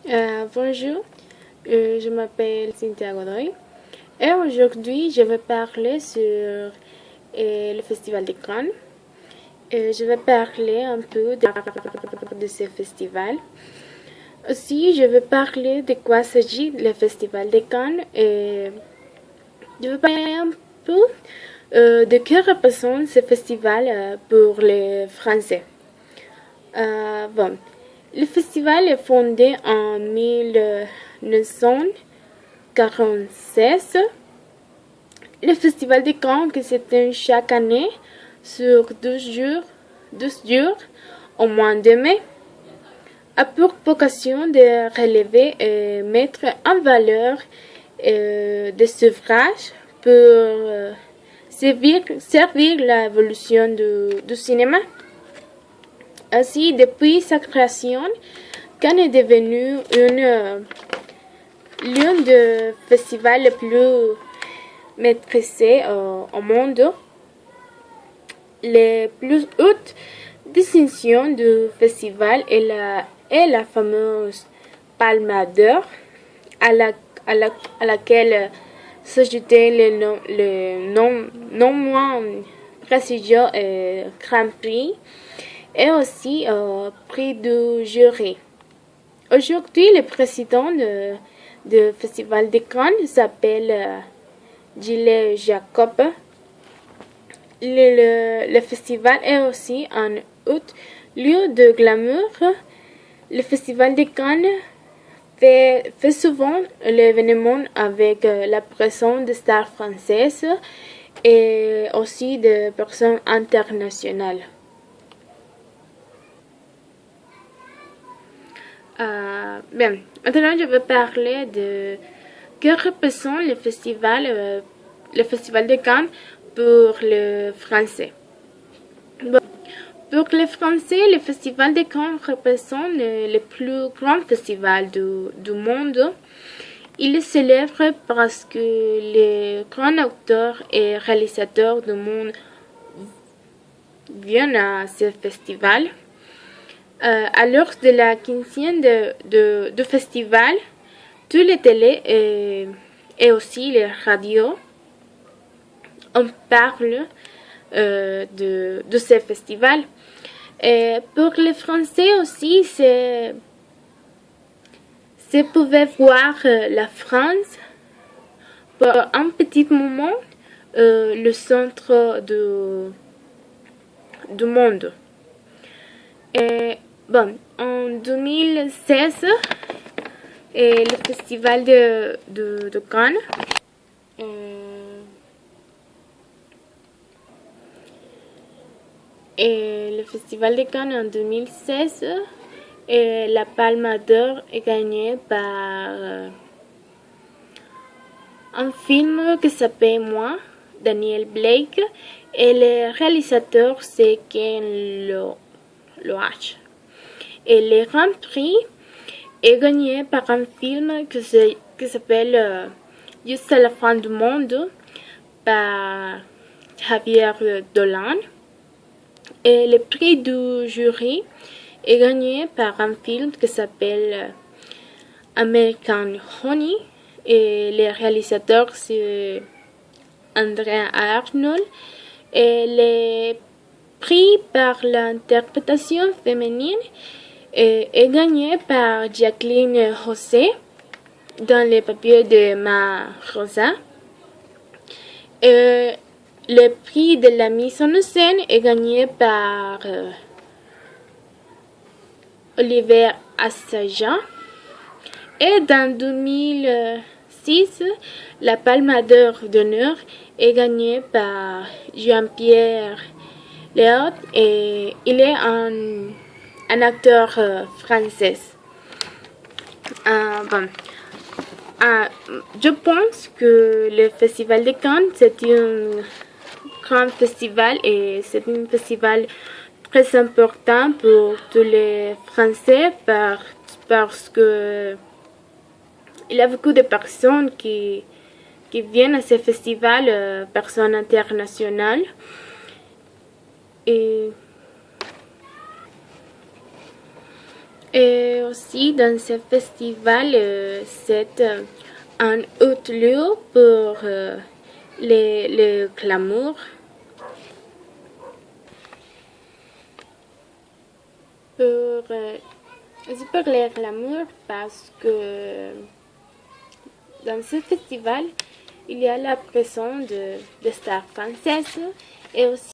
Bonjour, je m'appelle Cynthia Godoy et aujourd'hui je vais parler sur le Festival de Cannes. Je vais parler un peu de ce festival. Aussi, je vais parler de quoi s'agit le Festival de Cannes et je vais parler un peu de que représente ce festival pour les Français. Bon, le festival est fondé en 1946. Le festival de Cannes qui se tient chaque année sur 12 jours au mois de mai a pour vocation de relever et mettre en valeur des ouvrages pour servir l'évolution du cinéma. Ainsi, depuis sa création, Cannes est devenu l'un des festivals les plus maîtrisés au monde. Les plus hautes distinctions du festival est la fameuse Palme d'Or, à laquelle s'ajoutaient les non moins prestigieux Grand Prix et aussi prix du jury. Aujourd'hui, le président du Festival de Cannes s'appelle Gilles Jacob. Le festival est aussi un autre lieu de glamour. Le Festival de Cannes fait souvent l'événement avec la présence de stars françaises et aussi de personnes internationales. Bien, maintenant je vais parler de que représente le festival de Cannes pour les Français. Bon, pour les Français, le festival de Cannes représente le plus grand festival du monde. Il est célèbre parce que les grands auteurs et réalisateurs du monde viennent à ce festival. À l'heure de la 15e du festival, toutes les télés et aussi les radios on parle de ce festival. Et pour les Français aussi, c'est pouvoir voir la France pour un petit moment le centre du monde. Et bon, en 2016, le festival de Cannes et le festival de Cannes en 2016, la Palme d'Or est gagnée par un film qui s'appelle Moi, Daniel Blake, et le réalisateur c'est Ken Loach. Et le Grand Prix est gagné par un film qui s'appelle Juste à la fin du monde par Javier Dolan. Et le prix du jury est gagné par un film qui s'appelle American Honey. Et le réalisateur c'est Andrea Arnold. Et le prix par l'interprétation féminine est gagné par Jacqueline José dans les papiers de Ma Rosa. Et le prix de la mise en scène est gagné par Olivier Assayas. Et dans 2006, la Palme d'Or d'honneur est gagnée par Jean-Pierre Léaud et il est un acteur français. Bon. Je pense que le Festival de Cannes c'est un grand festival et c'est un festival très important pour tous les Français parce que il y a beaucoup de personnes qui viennent à ce festival, personnes internationales. Et aussi, dans ce festival, c'est un autre lieu pour le glamour. C'est pour le glamour parce que dans ce festival, il y a la présence de stars françaises et aussi